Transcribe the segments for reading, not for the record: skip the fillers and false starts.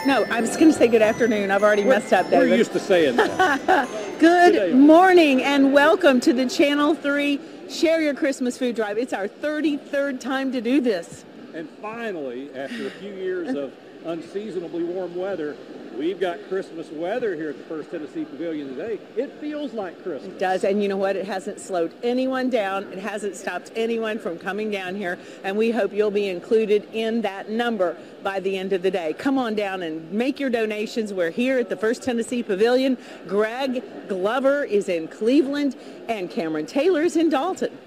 No, I was going to say good afternoon. I've already messed up, David. We're used to saying that. Good morning and welcome to the Channel 3 Share Your Christmas Food Drive. It's our 33rd time to do this. And finally, after a few years of unseasonably warm weather, we've got Christmas weather here at the First Tennessee Pavilion today. It feels like Christmas. It does, and you know what? It hasn't slowed anyone down. It hasn't stopped anyone from coming down here, and we hope you'll be included in that number by the end of the day. Come on down and make your donations. We're here at the First Tennessee Pavilion. Greg Glover is in Cleveland, and Cameron Taylor is in Dalton.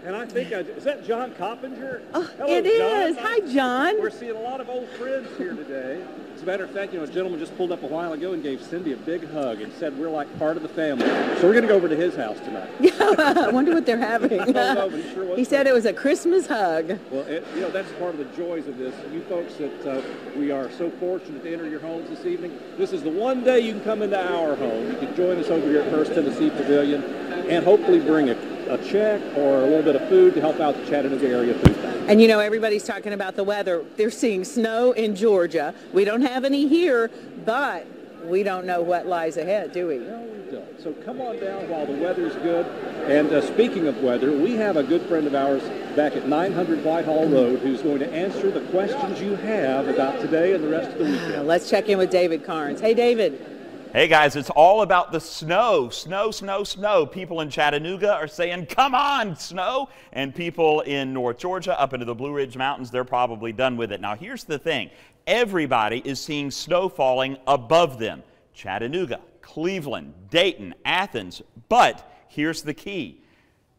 And I think, is that John Coppinger? Oh, hello, it is. John. Hi, John. We're seeing a lot of old friends here today. As a matter of fact, a gentleman just pulled up a while ago and gave Cindy a big hug and said we're like part of the family. So we're going to go over to his house tonight. I wonder what they're having. I don't know, but he sure was. He said it was a Christmas hug. Well, that's part of the joys of this. You folks that we are so fortunate to enter your homes this evening. This is the one day you can come into our home. You can join us over here at First Tennessee Pavilion and hopefully bring a check or a little bit of food to help out the Chattanooga area food bank. And everybody's talking about the weather. They're seeing snow in Georgia. We don't have any here, but we don't know what lies ahead, do we? No, we don't. So come on down while the weather's good. And speaking of weather, we have a good friend of ours back at 900 Whitehall Road who's going to answer the questions you have about today and the rest of the weekend. Let's check in with David Carnes. Hey, David. Hey guys, it's all about the snow. Snow, snow, snow. People in Chattanooga are saying, come on, snow. And people in North Georgia up into the Blue Ridge Mountains, they're probably done with it. Now here's the thing. Everybody is seeing snow falling above them. Chattanooga, Cleveland, Dayton, Athens. But here's the key.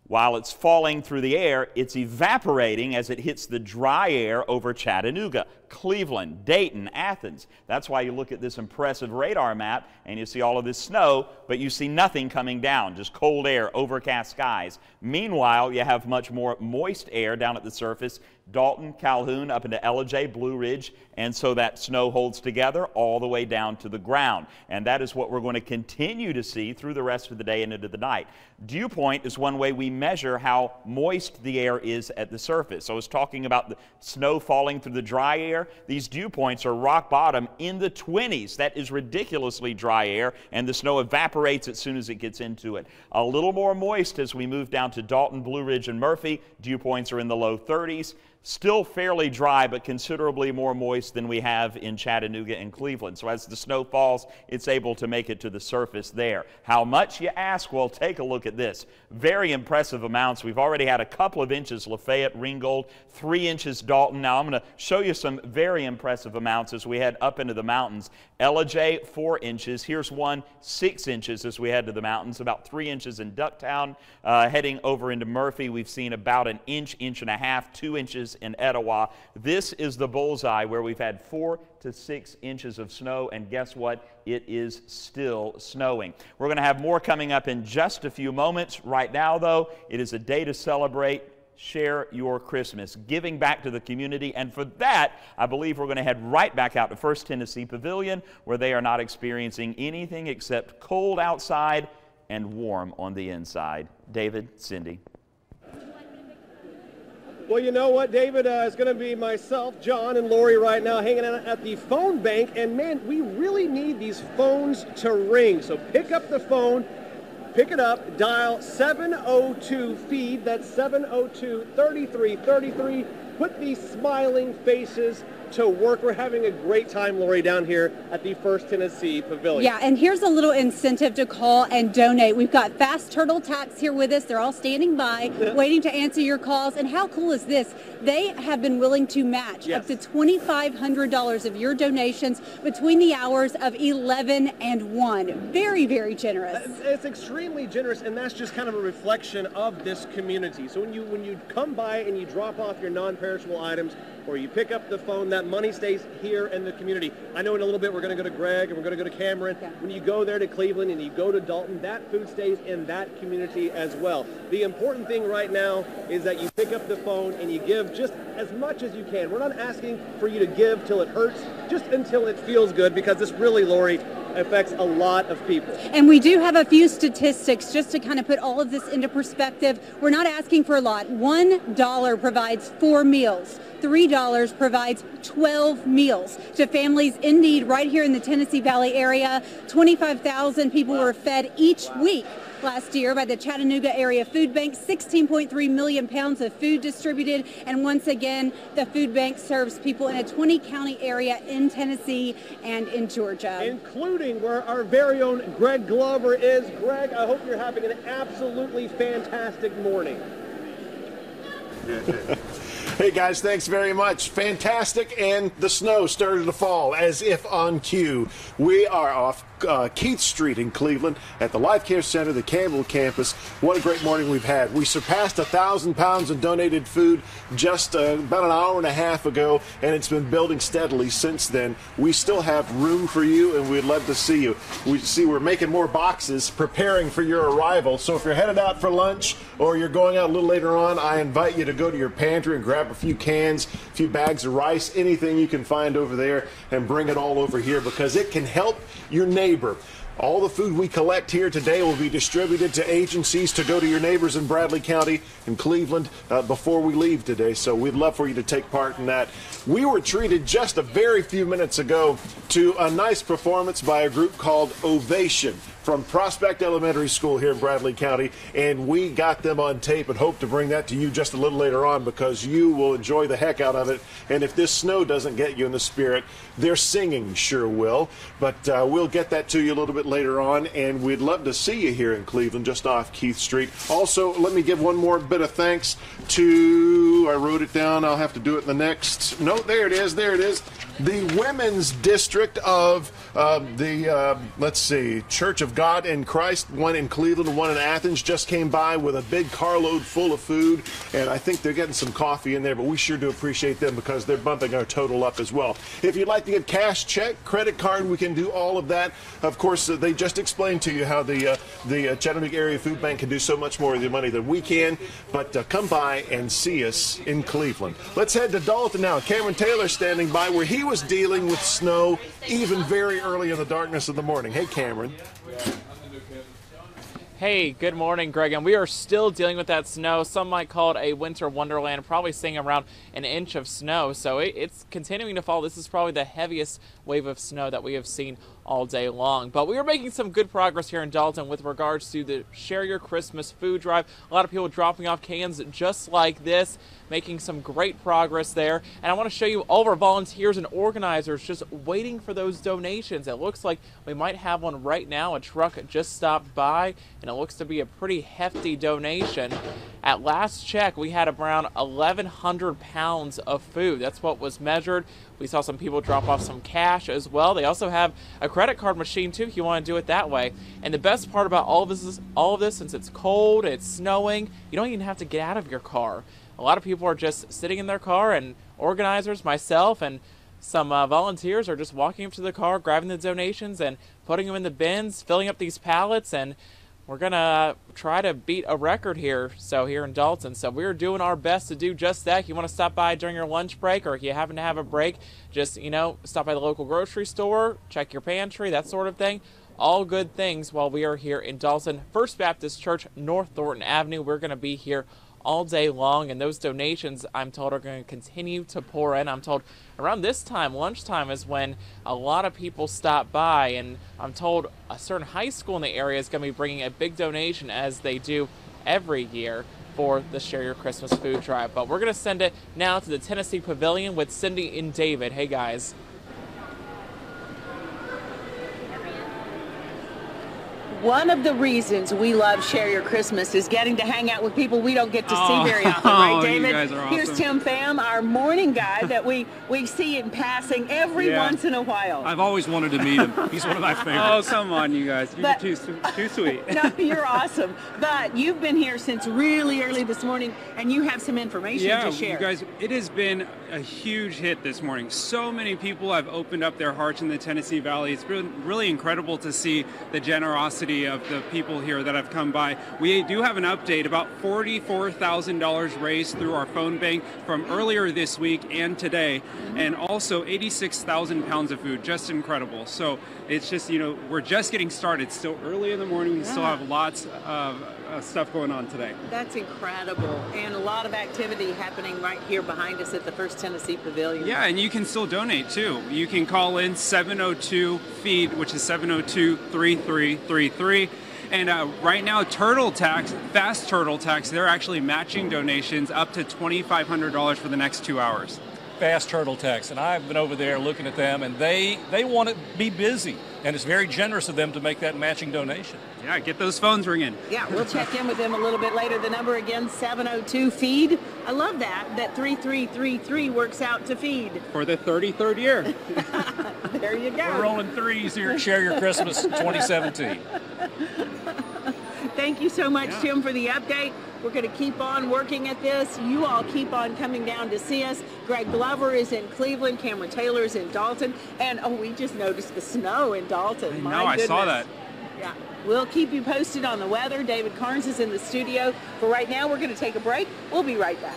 While it's falling through the air, it's evaporating as it hits the dry air over Chattanooga, Cleveland, Dayton, Athens. That's why you look at this impressive radar map and you see all of this snow, but you see nothing coming down, just cold air, overcast skies. Meanwhile, you have much more moist air down at the surface, Dalton, Calhoun, up into Ellijay, Blue Ridge, and so that snow holds together all the way down to the ground. And that is what we're going to continue to see through the rest of the day and into the night. Dew point is one way we measure how moist the air is at the surface. So I was talking about the snow falling through the dry air. These dew points are rock bottom in the 20s. That is ridiculously dry air, and the snow evaporates as soon as it gets into it. A little more moist as we move down to Dalton, Blue Ridge, and Murphy. Dew points are in the low 30s. Still fairly dry, but considerably more moist than we have in Chattanooga and Cleveland. So as the snow falls, it's able to make it to the surface there. How much, you ask? Well, take a look at this. Very impressive amounts. We've already had a couple of inches Lafayette, Ringgold, 3 inches Dalton. Now I'm going to show you some very impressive amounts as we head up into the mountains. Ellijay, 4 inches. Here's one, 6 inches as we head to the mountains. About 3 inches in Ducktown. Heading over into Murphy, we've seen about an inch, inch and a half, 2 inches in Etowah. This is the bullseye where we've had 4 to 6 inches of snow, and guess what? It is still snowing. We're going to have more coming up in just a few moments. Right now, though, it is a day to celebrate. Share your Christmas, giving back to the community, and for that, I believe we're going to head right back out to First Tennessee Pavilion, where they are not experiencing anything except cold outside and warm on the inside. David, Cindy. Well, you know what, David? It's going to be myself, John, and Lori right now hanging out at the phone bank. And, man, we really need these phones to ring. So pick up the phone, pick it up, dial 702-FEED. That's 702-3333. Put these smiling faces to work. We're having a great time, Lori, down here at the First Tennessee Pavilion. Yeah, and here's a little incentive to call and donate. We've got Fast Turtle Tax here with us. They're all standing by, waiting to answer your calls. And how cool is this? They have been willing to match up to $2,500 of your donations between the hours of 11 and 1. Very, very generous. It's extremely generous, and that's just kind of a reflection of this community. So when you come by and you drop off your non-perishable items, or you pick up the phone, that money stays here in the community. I know in a little bit we're going to go to Greg and we're going to go to Cameron. Yeah. When you go there to Cleveland and you go to Dalton, that food stays in that community as well. The important thing right now is that you pick up the phone and you give just as much as you can. We're not asking for you to give till it hurts, just until it feels good, because this really, Lori, affects a lot of people. And we do have a few statistics just to kind of put all of this into perspective. We're not asking for a lot. $1 provides 4 meals. $3 provides 12 meals to families in need right here in the Tennessee Valley area. 25,000 people were fed each week last year by the Chattanooga Area Food Bank. 16.3 million pounds of food distributed. And once again, the food bank serves people in a 20-county area in Tennessee and in Georgia. Including where our very own Greg Glover is. Greg, I hope you're having an absolutely fantastic morning. Hey guys, thanks very much. Fantastic, and the snow started to fall as if on cue. We are off Keith Street in Cleveland at the Life Care Center, the Campbell campus. What a great morning we've had. We surpassed 1,000 pounds of donated food just about an hour and a half ago, and it's been building steadily since then. We still have room for you, and we'd love to see you. We're making more boxes, preparing for your arrival. So if you're headed out for lunch or you're going out a little later on, I invite you to go to your pantry and grab a few cans, a few bags of rice, anything you can find over there, and bring it all over here because it can help your neighbor. All the food we collect here today will be distributed to agencies to go to your neighbors in Bradley County and Cleveland before we leave today. So we'd love for you to take part in that. We were treated just a very few minutes ago to a nice performance by a group called Ovation from Prospect Elementary School here in Bradley County, and we got them on tape and hope to bring that to you just a little later on because you will enjoy the heck out of it. And if this snow doesn't get you in the spirit, their singing sure will. But we'll get that to you a little bit later on, and we'd love to see you here in Cleveland just off Keith Street. Also, let me give one more bit of thanks to, I wrote it down, I'll have to do it in the next, no, there it is, the Women's District of let's see, Church of God in Christ, one in Cleveland, one in Athens, just came by with a big carload full of food, and I think they're getting some coffee in there, but we sure do appreciate them because they're bumping our total up as well. If you'd like to give cash, check, credit card, we can do all of that. Of course, they just explained to you how the Chattanooga Area Food Bank can do so much more with your money than we can, but come by and see us in Cleveland. Let's head to Dalton now. Cameron Taylor standing by where he was dealing with snow even very early in the darkness of the morning. Hey, Cameron. Hey, good morning, Greg. And we are still dealing with that snow. Some might call it a winter wonderland, probably seeing around an inch of snow. So it's continuing to fall. This is probably the heaviest wave of snow that we have seen all day long. But we are making some good progress here in Dalton with regards to the Share Your Christmas food drive. A lot of people dropping off cans just like this, making some great progress there. And I want to show you all of our volunteers and organizers just waiting for those donations. It looks like we might have one right now. A truck just stopped by, and it looks to be a pretty hefty donation. At last check, we had around 1,100 pounds of food. That's what was measured. We saw some people drop off some cash as well. They also have a credit card machine too if you want to do it that way. And the best part about all of this, since it's cold, it's snowing, you don't even have to get out of your car. A lot of people are just sitting in their car, and organizers, myself, and some volunteers are just walking up to the car, grabbing the donations and putting them in the bins, filling up these pallets, and we're going to try to beat a record here in Dalton. So we're doing our best to do just that. If you want to stop by during your lunch break, or if you happen to have a break, just, stop by the local grocery store, check your pantry, that sort of thing. All good things while we are here in Dalton. First Baptist Church, North Thornton Avenue. We're going to be here all day long, and those donations, I'm told, are going to continue to pour in. I'm told around this time, lunchtime, is when a lot of people stop by, and I'm told a certain high school in the area is going to be bringing a big donation, as they do every year, for the Share Your Christmas food drive. But we're going to send it now to the Tennessee Pavilion with Cindy and David. Hey, guys. One of the reasons we love Share Your Christmas is getting to hang out with people we don't get to see very often, right, David? You guys are awesome. Here's Tim Pham, our morning guy that we see in passing every once in a while. I've always wanted to meet him. He's one of my favorites. Oh, come on, you guys. You're too sweet. No, you're awesome. But you've been here since really early this morning, and you have some information to share. You guys, it has been a huge hit this morning. So many people have opened up their hearts in the Tennessee Valley. It's been really incredible to see the generosity activity of the people here that have come by. We do have an update, about $44,000 raised through our phone bank from earlier this week and today, and also 86,000 pounds of food. Just incredible. So it's just, we're just getting started. Still early in the morning. We still have lots of stuff going on today. That's incredible. And a lot of activity happening right here behind us at the First Tennessee Pavilion. Yeah, and you can still donate too. You can call in 702-FEED, which is 702-3333. And right now, Fast Turtle Tax, they're actually matching donations up to $2,500 for the next 2 hours. Fast Turtle Tax, and I've been over there looking at them, and they want to be busy, and it's very generous of them to make that matching donation. Yeah, get those phones ringing. Yeah, we'll check in with them a little bit later. The number again, 702-FEED. I love that 3333 works out to feed. For the 33rd year. There you go. We're rolling threes here at Share Your Christmas 2017. Thank you so much, Tim, for the update. We're going to keep on working at this. You all keep on coming down to see us. Greg Glover is in Cleveland. Cameron Taylor is in Dalton. And, we just noticed the snow in Dalton. I saw that. Yeah. We'll keep you posted on the weather. David Carnes is in the studio. For right now, we're going to take a break. We'll be right back.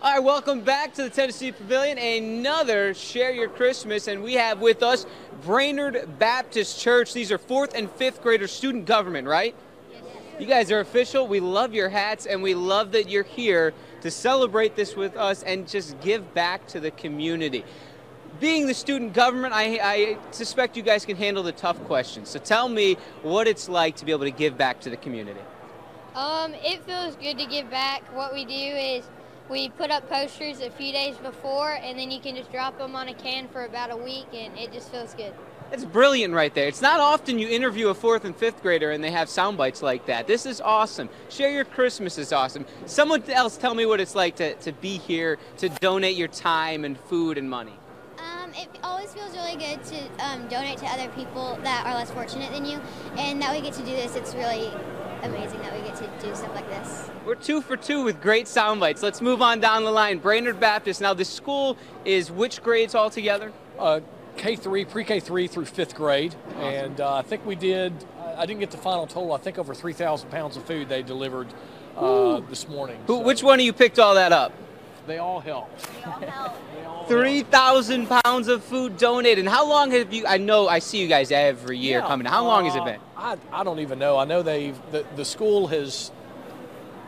All right, welcome back to the Tennessee Pavilion, another Share Your Christmas, and we have with us Brainerd Baptist Church. These are 4th and 5th grader student government, right? Yes. You guys are official. We love your hats, and we love that you're here to celebrate this with us and just give back to the community. Being the student government, I suspect you guys can handle the tough questions. So tell me what it's like to be able to give back to the community. It feels good to give back. What we do is we put up posters a few days before, and then you can just drop them on a can for about a week, and it just feels good. That's brilliant right there. It's not often you interview a 4th and 5th grader and they have sound bites like that. This is awesome. Share Your Christmas is awesome. Someone else tell me what it's like to be here, to donate your time and food and money. It always feels really good to donate to other people that are less fortunate than you, and that we get to do this. It's really amazing that we get to do stuff like this. We're 2 for 2 with great sound bites. Let's move on down the line. Brainerd Baptist. Now, the school is which grades altogether? K3, pre-K3 through 5th grade. Awesome. And I think we did, I didn't get the final total, I think over 3,000 pounds of food they delivered this morning. Which one of you picked all that up? They all help. 3,000 pounds of food donated. And how long have you, I see you guys every year coming. How long has it been? I don't even know. I know the school has,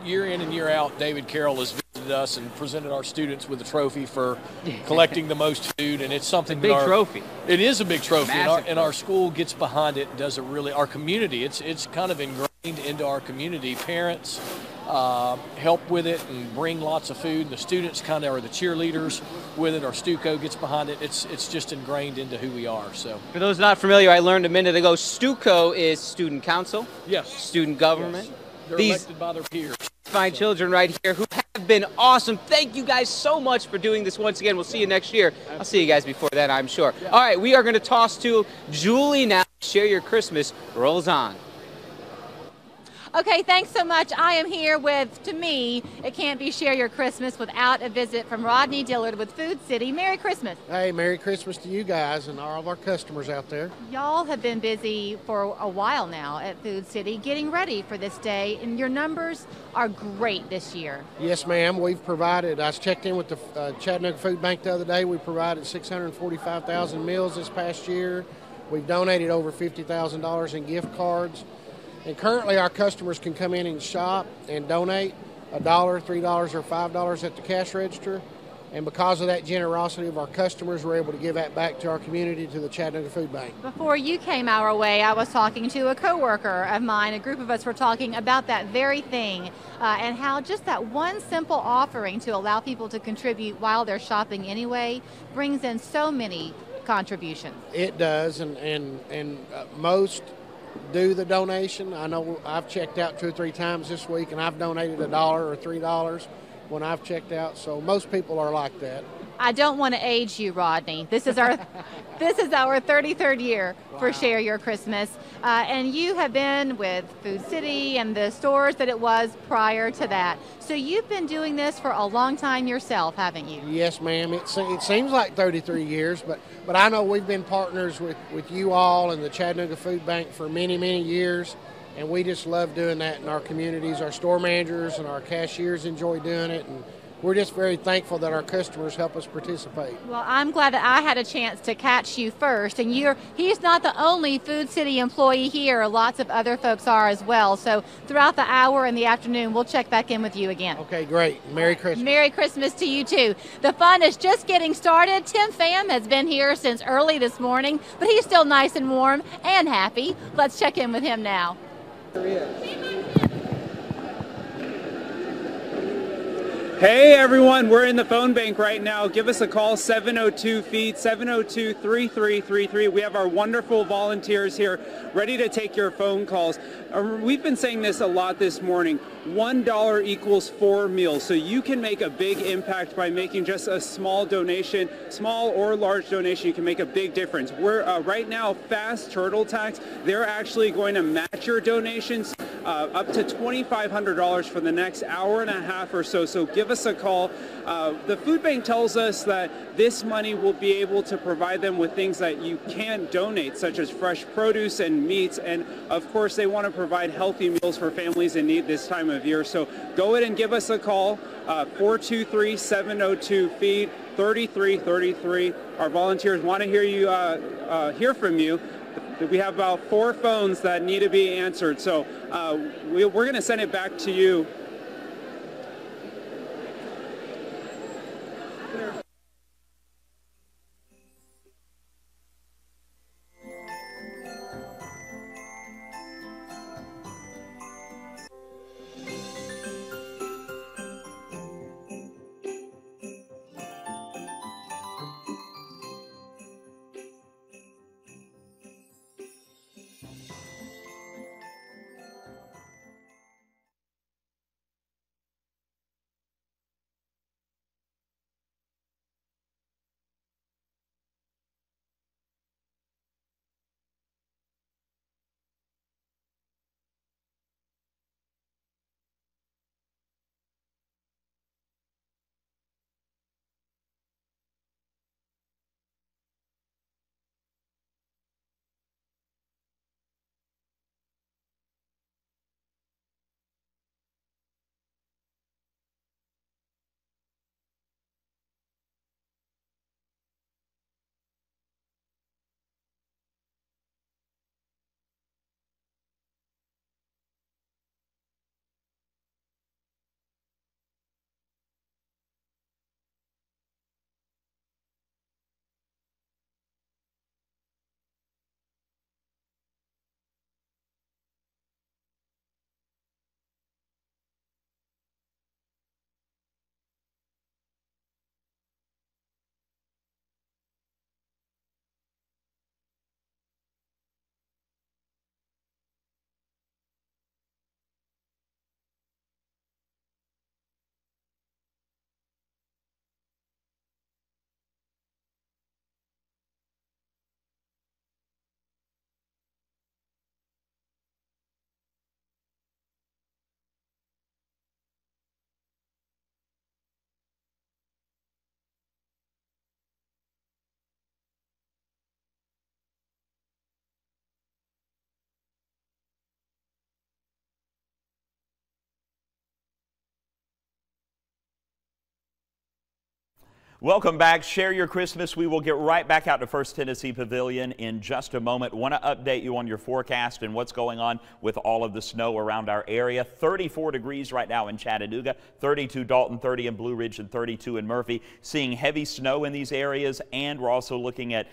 year in and year out, David Carroll has visited us and presented our students with a trophy for collecting the most food, and it's something big trophy. It is a big trophy, Massive and our school gets behind it, does it really, our community, it's kind of ingrained into our community. Parents help with it and bring lots of food, and the students kind of are the cheerleaders with it. Our Stuco gets behind it. It's just ingrained into who we are. So for those not familiar, I learned a minute ago, Stuco is student council. Yes. Student government. Yes. They're elected by their peers. Fine children right here who have been awesome. Thank you guys so much for doing this once again. We'll see you next year. I'll see you guys before then, I'm sure. Yeah. All right, we are going to toss to Julie now. Share Your Christmas rolls on. Okay, thanks so much. I am here with, to me, it can't be Share Your Christmas without a visit from Rodney Dillard with Food City. Merry Christmas. Hey, Merry Christmas to you guys and all of our customers out there. Y'all have been busy for a while now at Food City getting ready for this day, and your numbers are great this year. Yes, ma'am. We've provided, I checked in with the Chattanooga Food Bank the other day. We provided 645,000 meals this past year. We've donated over $50,000 in gift cards. And currently our customers can come in and shop and donate $1, $3, or $5 at the cash register. And because of that generosity of our customers, we're able to give that back to our community, to the Chattanooga Food Bank. Before you came our way, I was talking to a coworker of mine. A group of us were talking about that very thing and how just that one simple offering to allow people to contribute while they're shopping anyway brings in so many contributions. It does, and most do the donation. I know I've checked out 2 or 3 times this week, and I've donated $1 or $3 when I've checked out. So most people are like that. I don't want to age you, Rodney. This is our 33rd year for Share Your Christmas, and you have been with Food City and the stores that it was prior to that. So you've been doing this for a long time yourself, haven't you? Yes, ma'am. It seems like 33 years, but I know we've been partners with you all and the Chattanooga Food Bank for many, many years, and we just love doing that in our communities. Our store managers and our cashiers enjoy doing it, and we're just very thankful that our customers help us participate. Well, I'm glad that I had a chance to catch you first, and he's not the only Food City employee here. Lots of other folks are as well. So throughout the hour and the afternoon, we'll check back in with you again. Okay, great. Merry Christmas. Merry Christmas to you too. The fun is just getting started. Tim Pham has been here since early this morning, but he's still nice and warm and happy. Let's check in with him now. Hey everyone, we're in the phone bank right now. Give us a call, 702-FEED, 702-3333. We have our wonderful volunteers here ready to take your phone calls. We've been saying this a lot this morning. $1 equals 4 meals, so you can make a big impact by making just a small donation, small or large donation. You can make a big difference. We're right now, Fast Turtle Tax, they're actually going to match your donations up to $2,500 for the next hour and a half or so. So give us a call. The food bank tells us that this money will be able to provide them with things that you can't donate, such as fresh produce and meats, and of course they want to provide healthy meals for families in need this time of year. So go ahead and give us a call, 423-702-FEED, 3333. Our volunteers want to hear from you. We have about 4 phones that need to be answered, so we're going to send it back to you. Welcome back. Share your Christmas. We will get right back out to First Tennessee Pavilion in just a moment. Want to update you on your forecast and what's going on with all of the snow around our area. 34 degrees right now in Chattanooga, 32 Dalton, 30 in Blue Ridge, and 32 in Murphy. Seeing heavy snow in these areas, and we're also looking at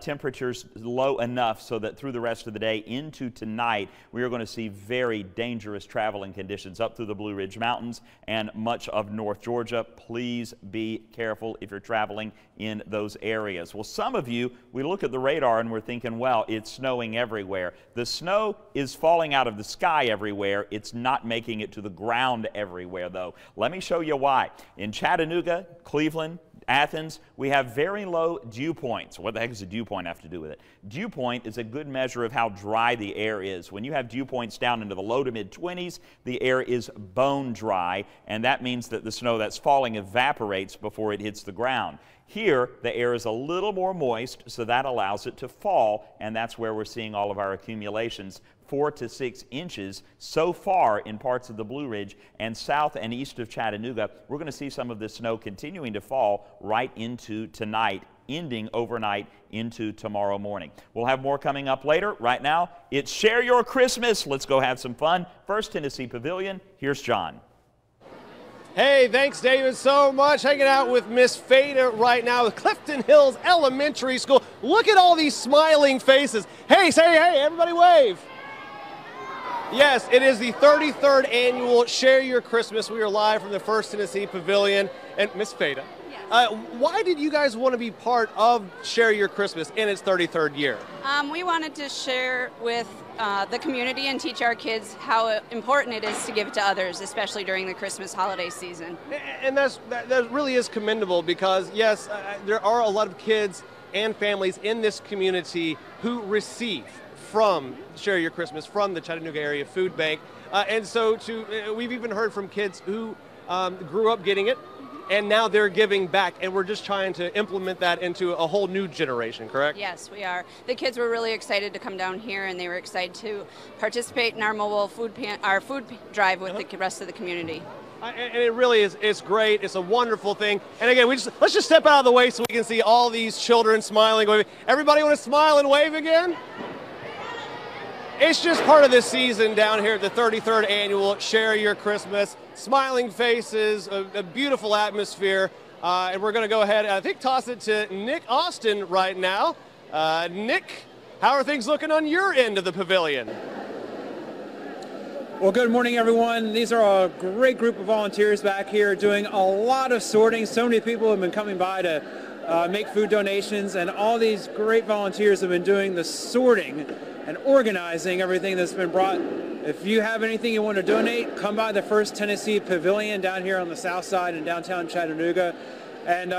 temperatures low enough so that through the rest of the day into tonight, we are going to see very dangerous traveling conditions up through the Blue Ridge Mountains and much of North Georgia. Please be careful if you're traveling in those areas. Well, some of you, we look at the radar and we're thinking, well, it's snowing everywhere. The snow is falling out of the sky everywhere. It's not making it to the ground everywhere, though. Let me show you why. In Chattanooga, Cleveland, Athens, we have very low dew points. What the heck does a dew point have to do with it? Dew point is a good measure of how dry the air is. When you have dew points down into the low to mid 20s, the air is bone dry, and that means that the snow that's falling evaporates before it hits the ground. Here, the air is a little more moist, so that allows it to fall, and that's where we're seeing all of our accumulations. 4 to 6 inches so far in parts of the Blue Ridge and south and east of Chattanooga. We're going to see some of this snow continuing to fall right into tonight, ending overnight into tomorrow morning. We'll have more coming up later. Right now, it's Share Your Christmas. Let's go have some fun. First Tennessee Pavilion, here's John. Hey, thanks, David, so much. Hanging out with Miss Fada right now with Clifton Hills Elementary School. Look at all these smiling faces. Hey, say hey, everybody wave. Yes, it is the 33rd annual Share Your Christmas. We are live from the First Tennessee Pavilion. And Miss Fada, why did you guys want to be part of Share Your Christmas in its 33rd year? We wanted to share with the community and teach our kids how important it is to give to others, especially during the Christmas holiday season. And that really is commendable because, yes, there are a lot of kids and families in this community who receive from Share Your Christmas, from the Chattanooga Area Food Bank. And so we've even heard from kids who grew up getting it, and now they're giving back, and we're just trying to implement that into a whole new generation, correct? Yes, we are. The kids were really excited to come down here, and they were excited to participate in our mobile food drive with the rest of the community. And it really is, it's great. It's a wonderful thing. And again, let's just step out of the way so we can see all these children smiling, waving. Everybody want to smile and wave again? It's just part of this season down here at the 33rd annual Share Your Christmas. Smiling faces, a beautiful atmosphere. And we're going to go ahead and I think toss it to Nick Austin right now. Nick, how are things looking on your end of the pavilion? Well, good morning, everyone. These are a great group of volunteers back here doing a lot of sorting. So many people have been coming by to make food donations, and all these great volunteers have been doing the sorting and organizing everything that's been brought. If you have anything you want to donate, come by the First Tennessee Pavilion down here on the south side in downtown Chattanooga. And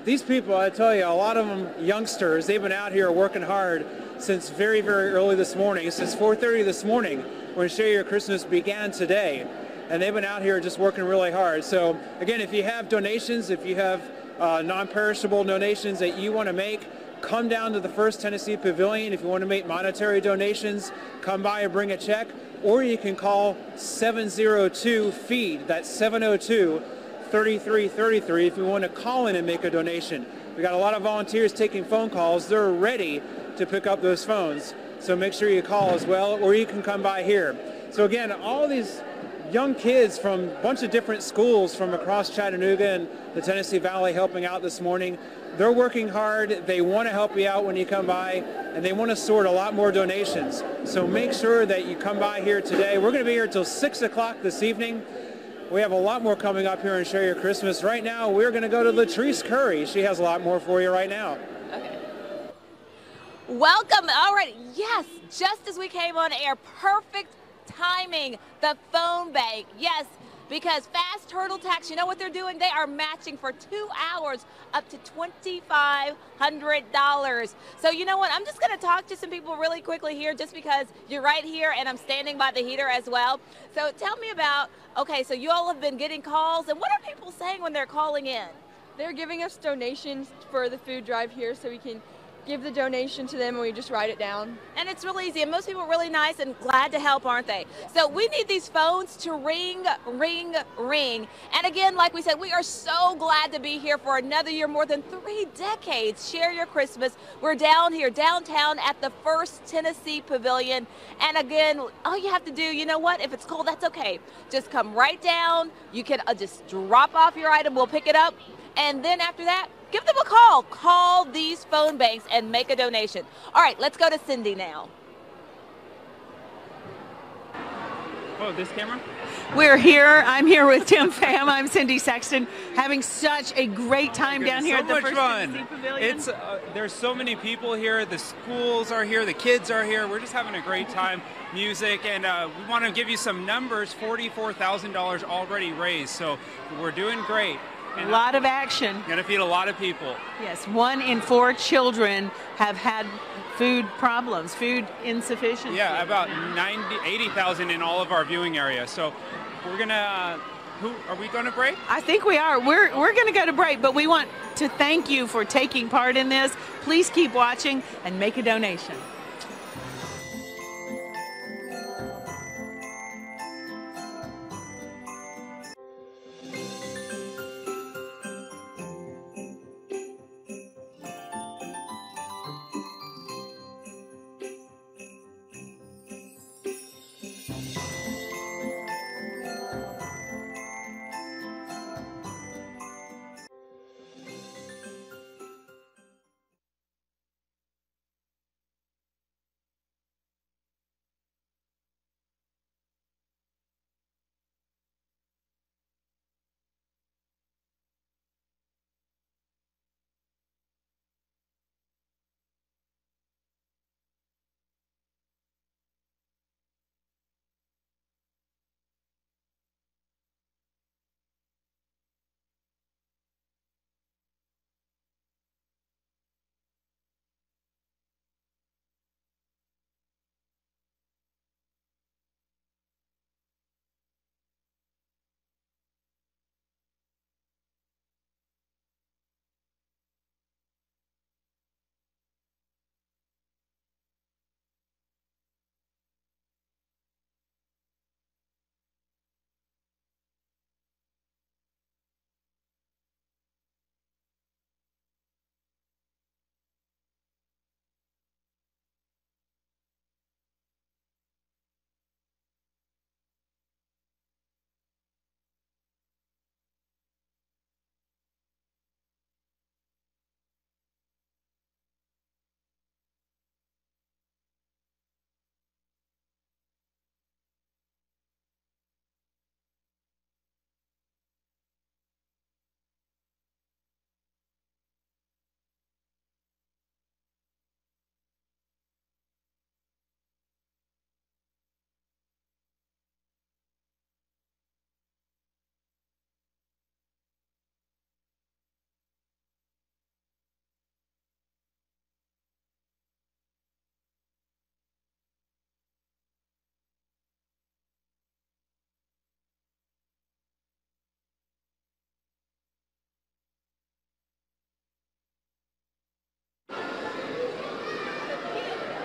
these people, I tell you, a lot of them youngsters, they've been out here working hard since very, very early this morning, since 4:30 this morning when Share Your Christmas began today. And they've been out here just working really hard. So again, if you have donations, if you have non-perishable donations that you want to make, come down to the First Tennessee Pavilion. If you want to make monetary donations, come by and bring a check, or you can call 702-FEED. That's 702-3333 if you want to call in and make a donation. We got a lot of volunteers taking phone calls. They're ready to pick up those phones. So make sure you call as well, or you can come by here. So again, all these young kids from a bunch of different schools from across Chattanooga and the Tennessee Valley helping out this morning. They're working hard. They want to help you out when you come by, and they want to sort a lot more donations. So make sure that you come by here today. We're going to be here till 6 o'clock this evening. We have a lot more coming up here in Share Your Christmas. Right now, we're going to go to Latrice Curry. She has a lot more for you right now. Okay. Welcome. All right. Yes, just as we came on air, perfect timing. The phone bank. Yes. Because Fast Turtle Tax, you know what they're doing? They are matching for 2 hours up to $2,500. So you know what? I'm just going to talk to some people really quickly here just because you're right here and I'm standing by the heater as well. So tell me about, okay, so you all have been getting calls, and what are people saying when they're calling in? They're giving us donations for the food drive here so we can give the donation to them and we just write it down. And it's real easy, and most people are really nice and glad to help, aren't they? So we need these phones to ring, ring, ring. And again, like we said, we are so glad to be here for another year, more than 3 decades. Share your Christmas. We're down here downtown at the First Tennessee Pavilion. And again, all you have to do, you know what? If it's cold, that's okay. Just come right down. You can just drop off your item. We'll pick it up. And then after that, give them a call. Call these phone banks and make a donation. All right, let's go to Cindy now. Oh, this camera? We're here. I'm here with Tim Pham. I'm Cindy Sexton, having such a great time down here at the First Tennessee Pavilion. It's there's so many people here. The schools are here. The kids are here. We're just having a great time. Music, and we want to give you some numbers. $44,000 already raised. So we're doing great. A lot of action. Going to feed a lot of people. Yes, 1 in 4 children have had food problems, food insufficiency. Yeah, about 80,000 in all of our viewing areas. So we're going to, are we going to break? I think we are. We're going to go to break, but we want to thank you for taking part in this. Please keep watching and make a donation.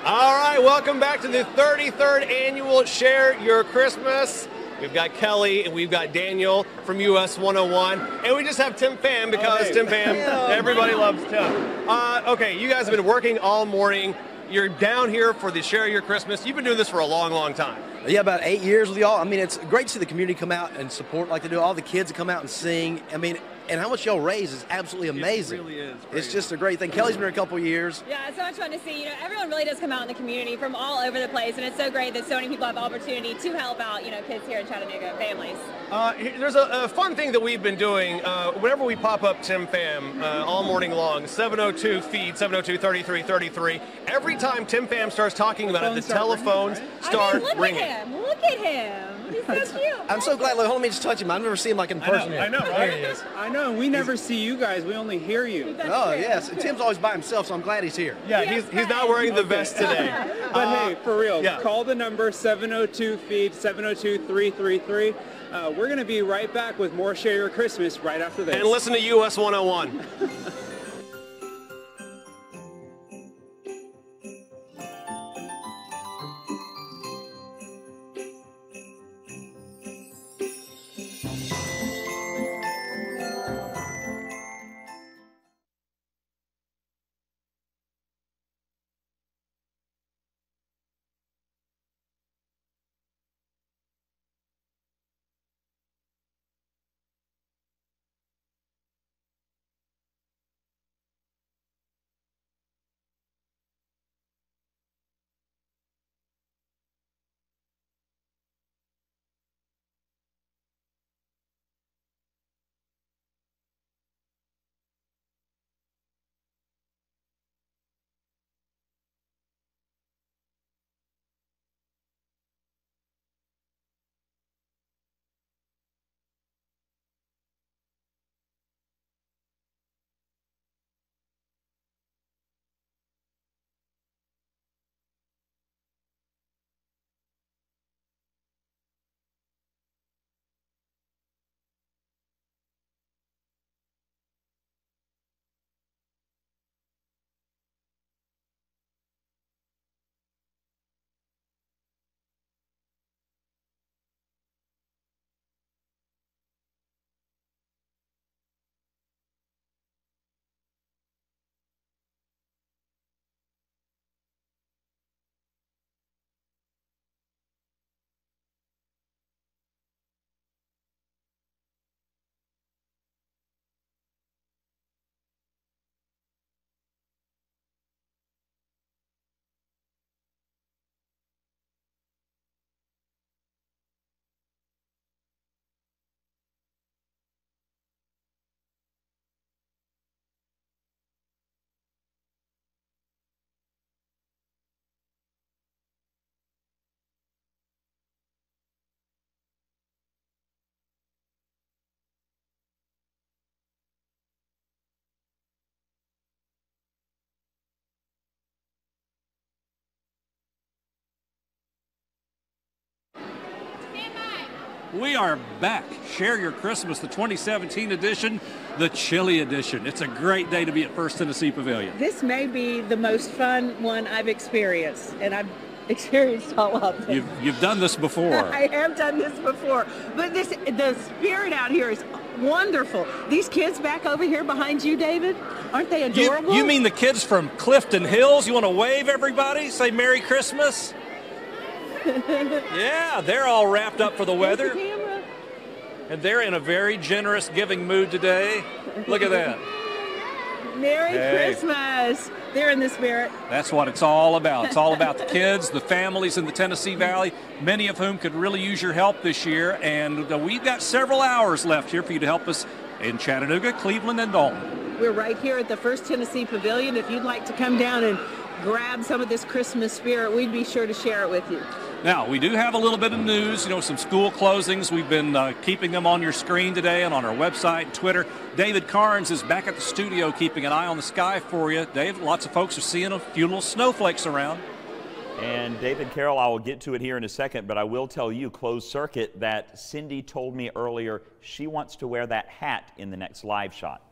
All right, welcome back to the 33rd annual Share Your Christmas. We've got Kelly and we've got Daniel from US 101, and we just have Tim Pham because Tim Pham, everybody loves Tim. Okay, you guys have been working all morning. You're down here for the Share Your Christmas. You've been doing this for a long, long time. Yeah, about 8 years with y'all. I mean, it's great to see the community come out and support like they do. All the kids that come out and sing. I mean, and how much y'all raise is absolutely amazing. It really is. It's just a great thing. Kelly's been here a couple of years. Yeah, it's so much fun to see. You know, everyone really does come out in the community from all over the place, and it's so great that so many people have the opportunity to help out, you know, kids here in Chattanooga, families. There's a fun thing that we've been doing. Whenever we pop up Tim Pham all morning long, 702 feed, 702-3333. Every time Tim Pham starts talking about it, the telephones start ringing. Look at him. He's so cute. I'm so glad. Hold on, let me just touch him. I've never seen him like in person yet. I know, right? There he is. I know, and we never see you guys. We only hear you. Oh, yes. And Tim's always by himself, so I'm glad he's here. Yeah, he's not wearing the vest today. But hey, for real, call the number 702-FEED, 702-333. We're going to be right back with more Share Your Christmas right after this. And listen to US 101. We are back. Share Your Christmas, the 2017 edition, the chilly edition. It's a great day to be at First Tennessee Pavilion. This may be the most fun one I've experienced, and I've experienced all of them. You've done this before. I have done this before, but the spirit out here is wonderful. These kids back over here behind you, David, aren't they adorable? You mean the kids from Clifton Hills? You want to wave, everybody? Say Merry Christmas? Yeah, they're all wrapped up for the weather. And they're in a very generous giving mood today. Look at that. Merry Christmas. They're in the spirit. That's what it's all about. It's all about the kids, the families in the Tennessee Valley, many of whom could really use your help this year. And we've got several hours left here for you to help us in Chattanooga, Cleveland, and Dalton. We're right here at the First Tennessee Pavilion. If you'd like to come down and grab some of this Christmas spirit, we'd be sure to share it with you. Now, we do have a little bit of news, some school closings. We've been keeping them on your screen today and on our website and Twitter. David Carnes is back at the studio keeping an eye on the sky for you. Dave, lots of folks are seeing a few little snowflakes around. And David Carroll, I will get to it here in a second, but I will tell you, closed circuit, that Cindy told me earlier she wants to wear that hat in the next live shot.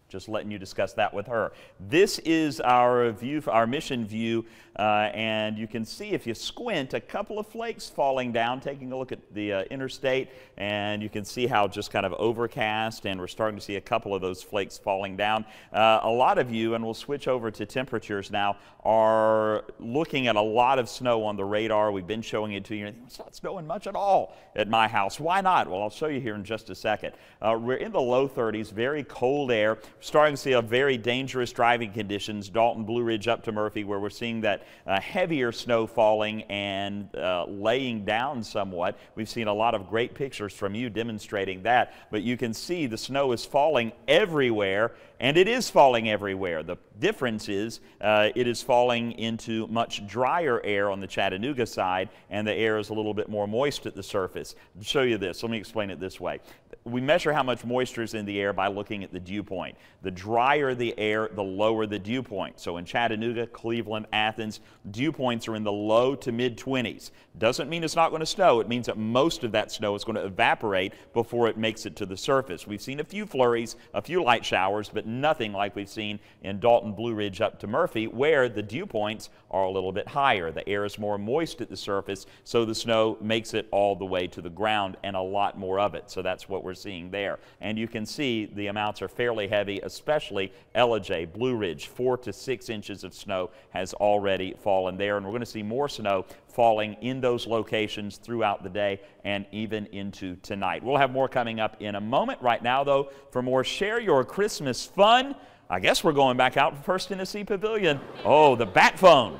Just letting you discuss that with her. This is our view, our mission view, and you can see if you squint a couple of flakes falling down, taking a look at the interstate, and you can see how just kind of overcast, and we're starting to see a couple of those flakes falling down. A lot of you, and we'll switch over to temperatures now, are looking at a lot of snow on the radar. We've been showing it to you. It's not snowing much at all at my house. Why not? Well, I'll show you here in just a second. We're in the low 30s, very cold air. Starting to see a very dangerous driving conditions, Dalton, Blue Ridge up to Murphy, where we're seeing that heavier snow falling and laying down somewhat. We've seen a lot of great pictures from you demonstrating that, but you can see the snow is falling everywhere, and it is falling everywhere. The difference is it is falling into much drier air on the Chattanooga side, and the air is a little bit more moist at the surface. To show you this, let me explain it this way. We measure how much moisture is in the air by looking at the dew point. The drier the air, the lower the dew point. So in Chattanooga, Cleveland, Athens, dew points are in the low to mid-20s. Doesn't mean it's not going to snow. It means that most of that snow is going to evaporate before it makes it to the surface. We've seen a few flurries, a few light showers, but nothing like we've seen in Dalton, Blue Ridge up to Murphy, where the dew points are a little bit higher. The air is more moist at the surface, so the snow makes it all the way to the ground, and a lot more of it. So that's what we're seeing there. And you can see the amounts are fairly heavy, especially Ellijay, Blue Ridge, 4 to 6 inches of snow has already fallen there. And we're going to see more snow falling in those locations throughout the day and even into tonight. We'll have more coming up in a moment. Right now, though, for more Share Your Christmas fun, I guess we're going back out for First Tennessee Pavilion. Oh, the bat phone.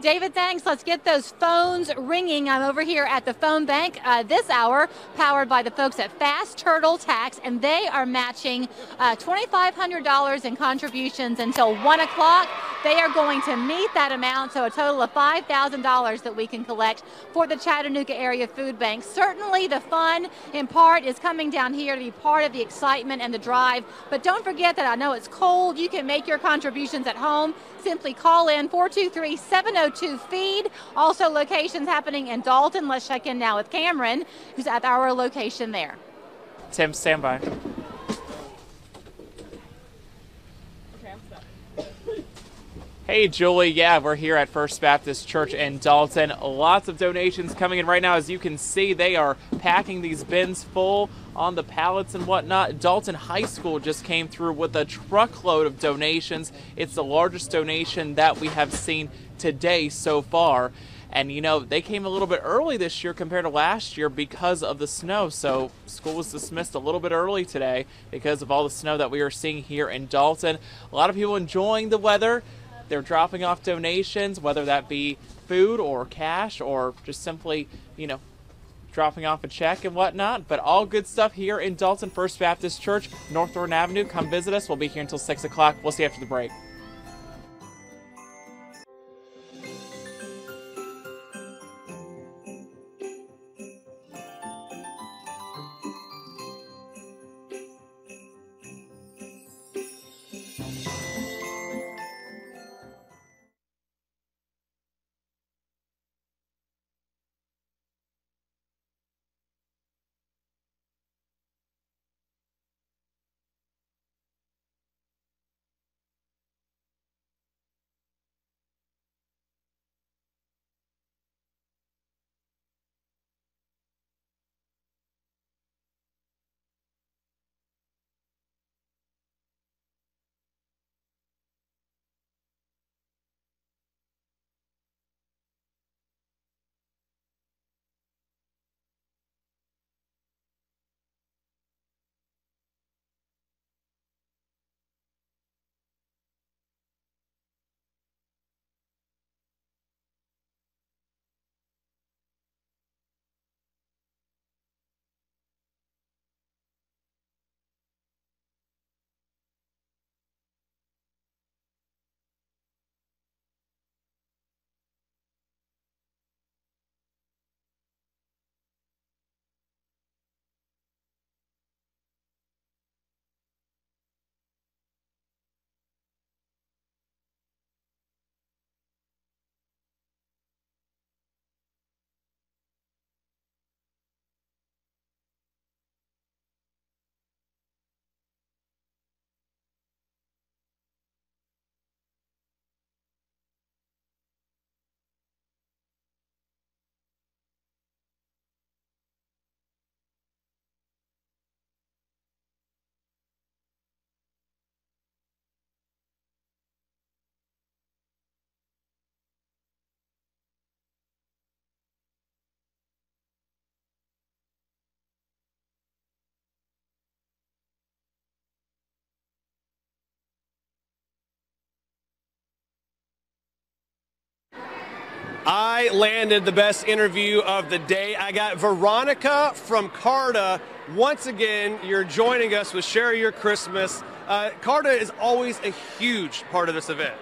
David, thanks. Let's get those phones ringing. I'm over here at the phone bank this hour, powered by the folks at Fast Turtle Tax, and they are matching $2,500 in contributions until 1 o'clock. They are going to meet that amount, so a total of $5,000 that we can collect for the Chattanooga Area Food Bank. Certainly the fun, in part, is coming down here to be part of the excitement and the drive. But don't forget that I know it's cold. You can make your contributions at home. Simply call in 423-702-FEED. Also locations happening in Dalton. Let's check in now with Cameron, who's at our location there. Tim, stand by. Hey, Julie. Yeah, we're here at First Baptist Church in Dalton. Lots of donations coming in right now. As you can see, they are packing these bins full on the pallets and whatnot. Dalton High School just came through with a truckload of donations. It's the largest donation that we have seen today so far. And, you know, they came a little bit early this year compared to last year because of the snow. So school was dismissed a little bit early today because of all the snow that we are seeing here in Dalton. A lot of people enjoying the weather. They're dropping off donations, whether that be food or cash or just simply, you know, dropping off a check and whatnot. But all good stuff here in Dalton First Baptist Church, North Thornton Avenue. Come visit us. We'll be here until 6 o'clock. We'll see you after the break. I landed the best interview of the day. I got Veronica from CARTA. Once again, you're joining us with Share Your Christmas. CARTA is always a huge part of this event.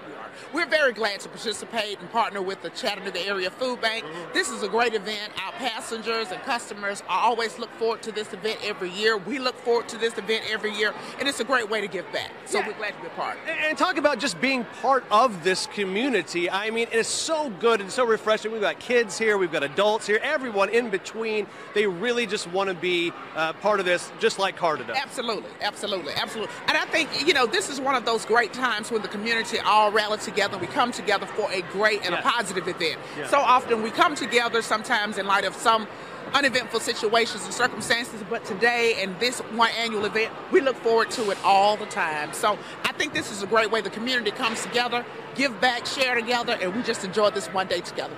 We're very glad to participate and partner with the Chattanooga Area Food Bank. This is a great event. Our passengers and customers always look forward to this event every year. We look forward to this event every year, and it's a great way to give back. So we're glad to be a part. And talk about just being part of this community. I mean, it's so good and so refreshing. We've got kids here, we've got adults here, everyone in between. They really just want to be part of this, just like CARTA does. Absolutely, absolutely, absolutely. And I think, you know, this is one of those great times when the community all rally together. We come together for a great and a positive event. So often we come together sometimes in light of some uneventful situations and circumstances, but today and this one annual event, we look forward to it all the time. So I think this is a great way the community comes together, give back, share together, and we just enjoy this one day together.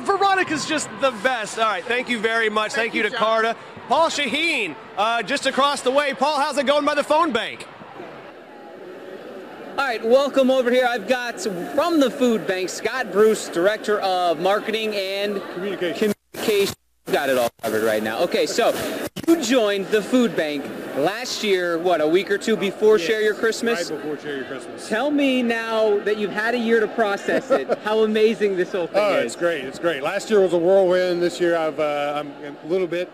Veronica's just the best. All right, thank you very much. Thank you to CARTA. Paul Shaheen, just across the way. Paul, how's it going by the phone bank? All right, welcome over here. I've got from the food bank, Scott Bruce, Director of Marketing and Communication. Got it all covered right now. Okay, so you joined the food bank last year, what, a week or two before Share Your Christmas? Right before Share Your Christmas. Tell me now that you've had a year to process it, how amazing this whole thing is. It's great. It's great. Last year was a whirlwind. This year I'm a little bit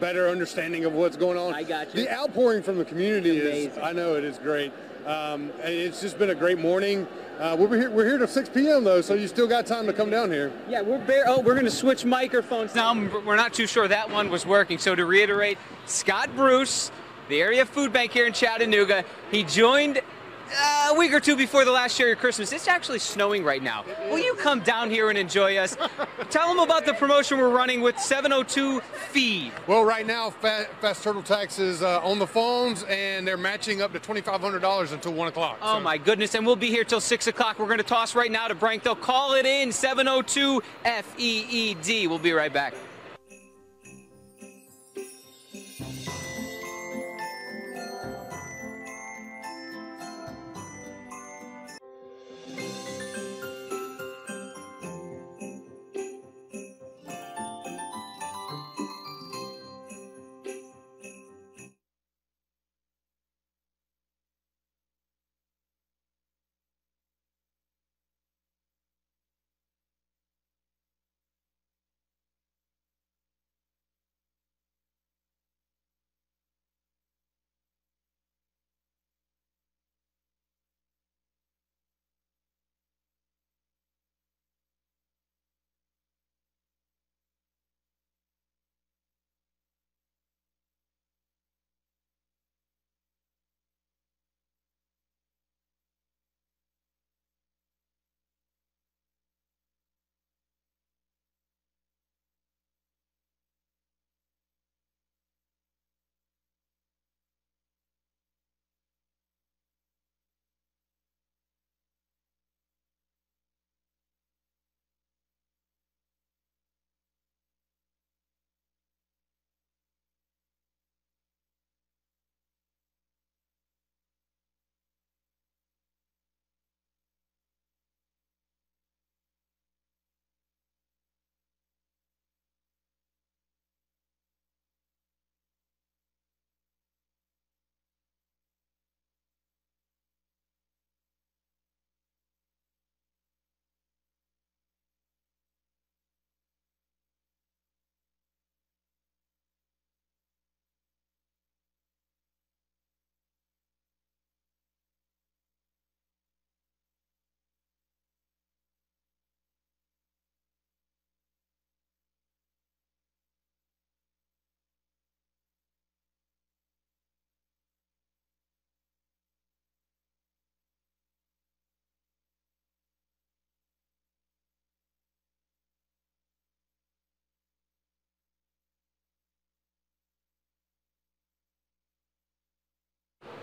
better understanding of what's going on. I got you. The outpouring from the community is, I know it is great. And it's just been a great morning. We're here till 6 p.m. though, so you still got time to come down here. Yeah, we're going to switch microphones now. We're not too sure that one was working. So to reiterate, Scott Bruce, the area food bank here in Chattanooga, he joined a week or two before the last Share Your Christmas. It's actually snowing right now. Will you come down here and enjoy us? Tell them about the promotion we're running with 702 Feed. Well, right now, Fast Turtle Tax is on the phones, and they're matching up to $2,500 until 1 o'clock. Oh, my goodness, and we'll be here till 6 o'clock. We're going to toss right now to Brank. They'll call it in, 702 FEED. We'll be right back.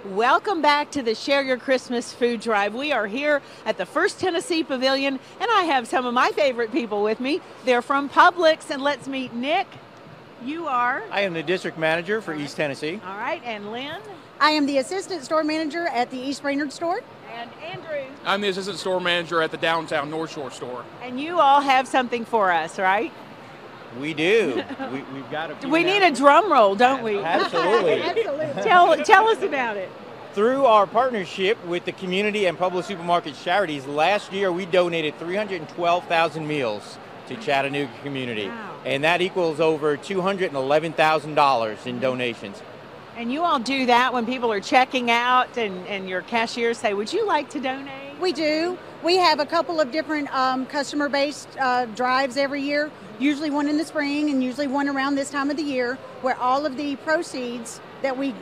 Welcome back to the Share Your Christmas Food Drive. We are here at the First Tennessee Pavilion, and I have some of my favorite people with me. They're from Publix, and let's meet Nick. You are? I am the district manager for East Tennessee. All right, and Lynn? I am the assistant store manager at the East Brainerd store. And Andrew. I'm the assistant store manager at the downtown North Shore store. And you all have something for us, right? We do. We've got a. We need a drum roll, don't we? Absolutely. Absolutely. Tell us about it. Through our partnership with the community and public supermarket charities, last year we donated 312,000 meals to Chattanooga community. Wow. And that equals over $211,000 in donations. And you all do that when people are checking out and your cashiers say, would you like to donate? We do. We have a couple of different customer-based drives every year, usually one in the spring and usually one around this time of the year, where all of the proceeds that we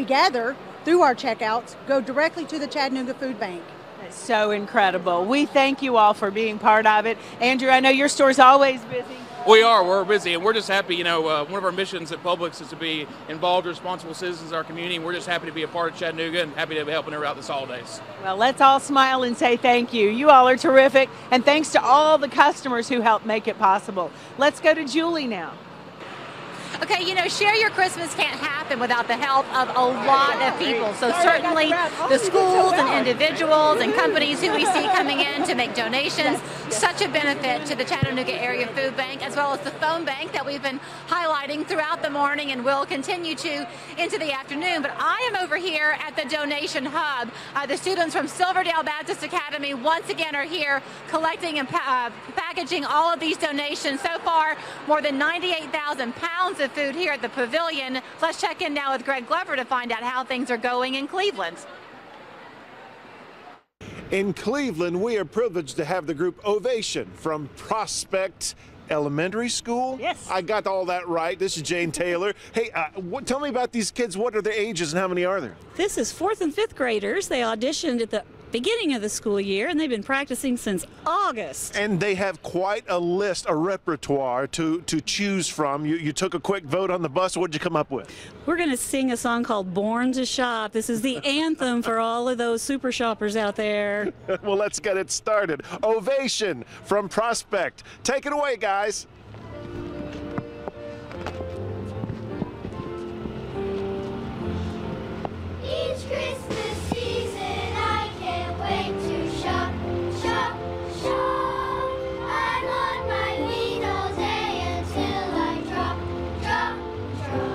gather through our checkouts go directly to the Chattanooga Food Bank. That's so incredible. We thank you all for being part of it. Andrew, I know your store's always busy. We're busy, and we're just happy, one of our missions at Publix is to be involved, responsible citizens in our community, and we're just happy to be a part of Chattanooga and happy to be helping her out this holidays. Well, let's all smile and say thank you. You all are terrific, and thanks to all the customers who helped make it possible. Let's go to Julie now. Okay, Share Your Christmas can't happen without the help of a lot of people. So certainly the schools and individuals and companies who we see coming in to make donations, such a benefit to the Chattanooga Area Food Bank, as well as the phone bank that we've been highlighting throughout the morning and will continue to into the afternoon. But I am over here at the donation hub. The students from Silverdale Baptist Academy once again are here collecting and packaging all of these donations. So far, more than 98,000 pounds of food here at the pavilion. Let's check in now with Greg Glover to find out how things are going in Cleveland. In Cleveland, we are privileged to have the group Ovation from Prospect Elementary School. Yes. I got all that right. This is Jane Taylor. Hey, tell me about these kids. What are their ages and how many are there? This is 4th and 5th graders. They auditioned at the beginning of the school year, and they've been practicing since August. And they have quite a list, a repertoire to choose from. You took a quick vote on the bus. What did you come up with? We're going to sing a song called Born to Shop. This is the anthem for all of those super shoppers out there. Well, let's get it started. Ovation from Prospect. Take it away, guys. Each Christmas season, I can't wait to shop, shop, shop. I'm on my feet all day until I drop, drop, drop.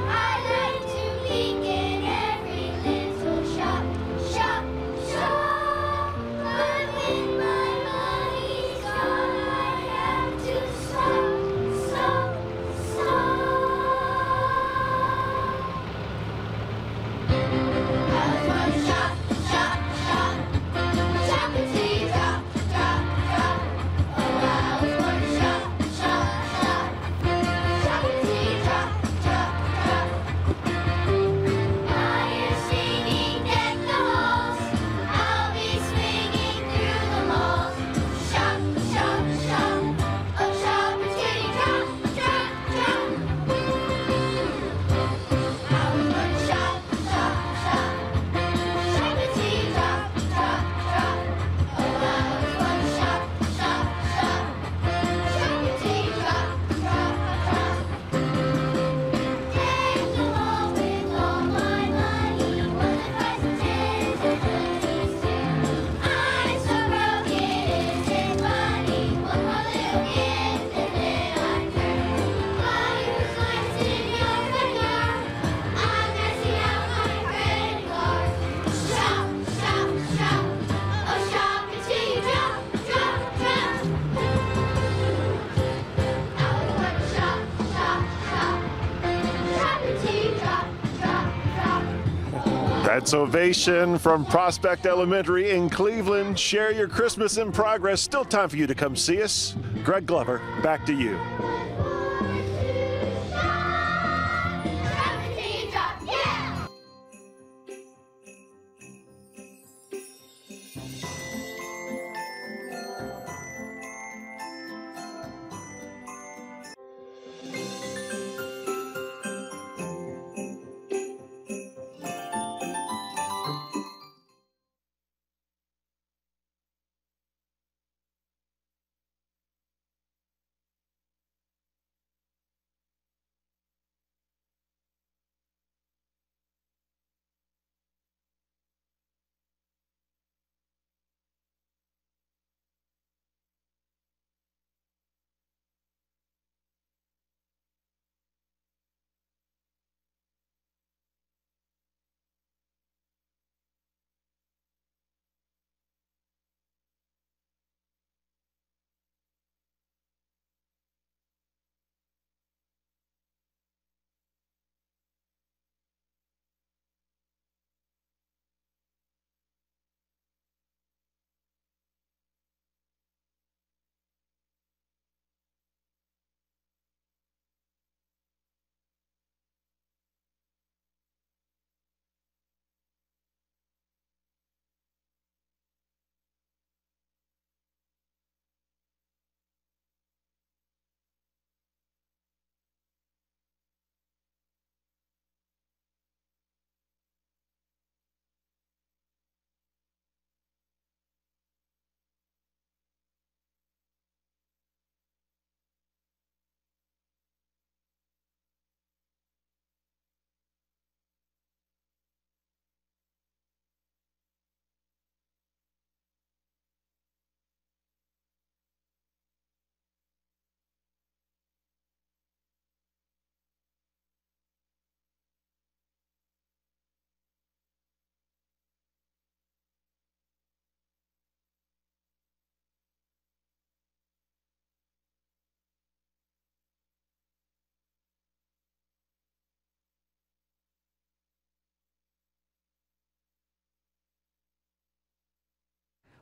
I like to peek in every little shop, shop, shop. But when my money's gone, I have to stop, stop, stop. That's Ovation from Prospect Elementary in Cleveland. Share your Christmas in progress. Still time for you to come see us. Greg Glover, back to you.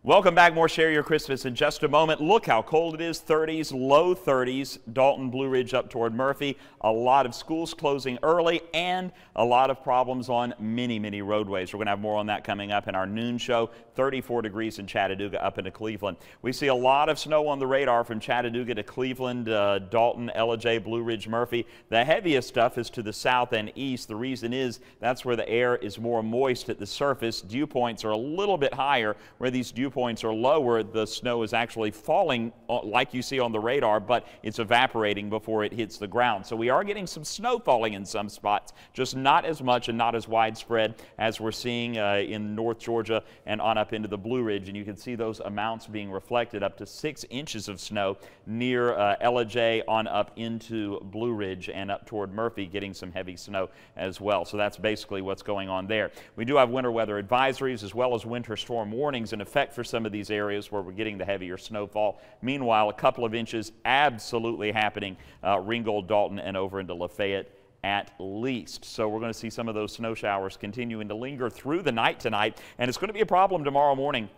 Welcome back. More Share Your Christmas in just a moment. Look how cold it is. 30s, low 30s. Dalton, Blue Ridge up toward Murphy. A lot of schools closing early and a lot of problems on many roadways. We're going to have more on that coming up in our noon show. 34 degrees in Chattanooga up into Cleveland. We see a lot of snow on the radar from Chattanooga to Cleveland, Dalton, LJ, Blue Ridge, Murphy. The heaviest stuff is to the south and east. The reason is that's where the air is more moist at the surface. Dew points are a little bit higher. Where these dew points are lower, the snow is actually falling like you see on the radar, but it's evaporating before it hits the ground. So we are getting some snow falling in some spots, just not as much and not as widespread as we're seeing in North Georgia and on up into the Blue Ridge. And you can see those amounts being reflected, up to 6 inches of snow near LJ on up into Blue Ridge, and up toward Murphy getting some heavy snow as well. So that's basically what's going on there. We do have winter weather advisories as well as winter storm warnings in effect for some of these areas where we're getting the heavier snowfall. Meanwhile, a couple of inches absolutely happening Ringgold, Dalton, and over into Lafayette at least. So we're going to see some of those snow showers continuing to linger through the night tonight, and it's going to be a problem tomorrow morning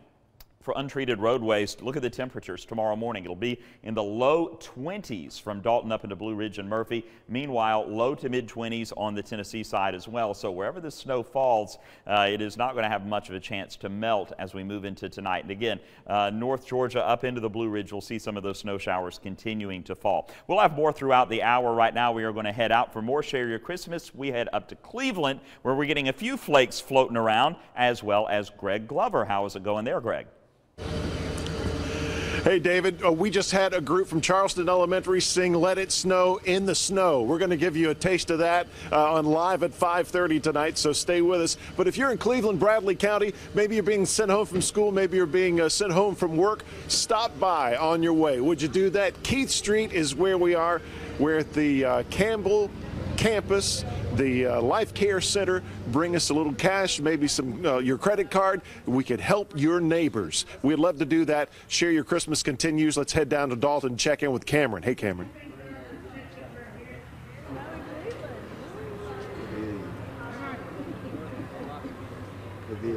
for untreated roadways. Look at the temperatures tomorrow morning. It'll be in the low 20s from Dalton up into Blue Ridge and Murphy. Meanwhile, low to mid 20s on the Tennessee side as well. So wherever the snow falls, it is not going to have much of a chance to melt as we move into tonight. And again, North Georgia up into the Blue Ridge, we'll see some of those snow showers continuing to fall. We'll have more throughout the hour. Right now, we are going to head out for more Share Your Christmas. We head up to Cleveland, where we're getting a few flakes floating around, as well as Greg Glover. How is it going there, Greg? Hey, David, we just had a group from Charleston Elementary sing Let It Snow in the Snow. We're going to give you a taste of that on live at 5:30 tonight, so stay with us. But if you're in Cleveland, Bradley County, maybe you're being sent home from school, maybe you're being sent home from work, stop by on your way. Would you do that? Keith Street is where we are. We're at the Campbell campus, the Life Care Center. Bring us a little cash, maybe some your credit card. We could help your neighbors. We'd love to do that. Share Your Christmas continues. Let's head down to Dalton and check in with Cameron. Hey, Cameron.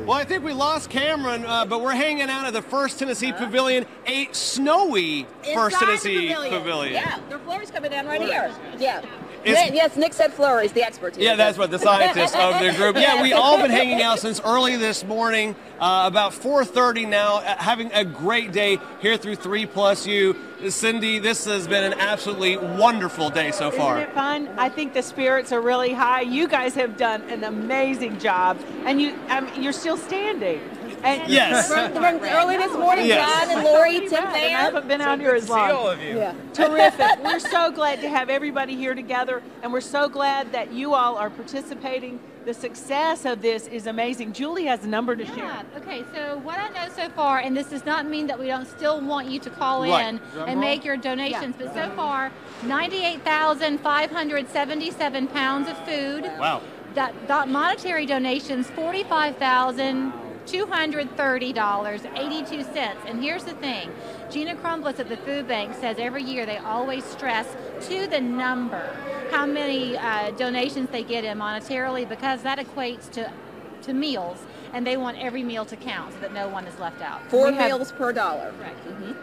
Well, I think we lost Cameron, but we're hanging out at the First Tennessee Pavilion, a snowy First Tennessee Pavilion. Yeah, there are flurries coming down right here. Yeah. Yes, Nick said flurries, the expert here. Yeah, that's what the scientist of the group. Yeah, we all been hanging out since early this morning, about 4:30 now, having a great day here through 3+U. Cindy, this has been an absolutely wonderful day so far. Isn't it fun? I think the spirits are really high. You guys have done an amazing job, and you're still standing. And yes. From early this morning, yes. John and Lori, Tim I haven't been out here as long. See all of you. Yeah. Terrific. We're so glad to have everybody here together, and we're so glad that you all are participating. The success of this is amazing. Julie has a number to share. Okay, so what I know so far, and this does not mean that we don't still want you to call in and make your donations, but so far, 98,577 pounds of food. Wow. That monetary donations, $45,230.82. And here's the thing. Gina Crumbless at the food bank says every year they always stress to the number how many donations they get in monetarily, because that equates to meals, and they want every meal to count so that no one is left out. 4 meals per dollar. Right.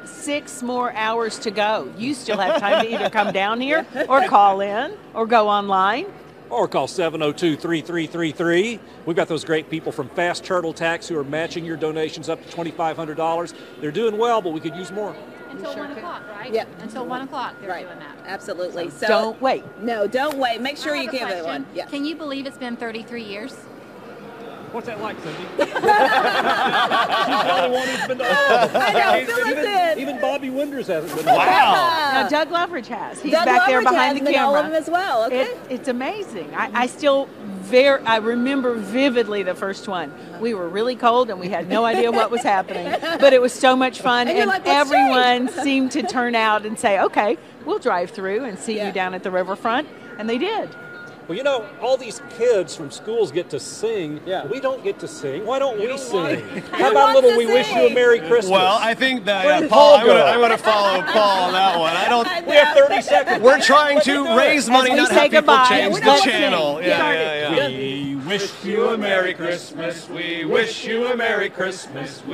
6 more hours to go. You still have time to either come down here or call in or go online. Or call 702-3333. We've got those great people from Fast Turtle Tax who are matching your donations up to $2,500. They're doing well, but we could use more. Until 1 o'clock, right? Yep. Until 1 o'clock they're doing that. Absolutely. So don't wait. No, don't wait. Make sure I you have a give it question. one. Yeah. Can you believe it's been 33 years? What's that like, Cindy? She's the only one who's been to all of them. I know, fill us in. Even Bobby Winders hasn't been. Wow. Now, Doug Loveridge has. He's Doug back there Loveridge behind the has camera. all of them as well. Okay. It's amazing. I remember vividly the first one. We were really cold and we had no idea what was happening, but it was so much fun, And you're and like, "Let's everyone seemed to turn out and say, okay, we'll drive through and see you down at the riverfront, and they did. Well, you know, all these kids from schools get to sing. Yeah. We don't get to sing. Why don't we sing? How about a little "We Wish You a Merry Christmas"? Well, I think that Paul, I'm going to follow Paul on that one. We have 30 seconds. We're trying to raise money, not have people change the channel. We wish you a Merry Christmas. We wish you a Merry Christmas.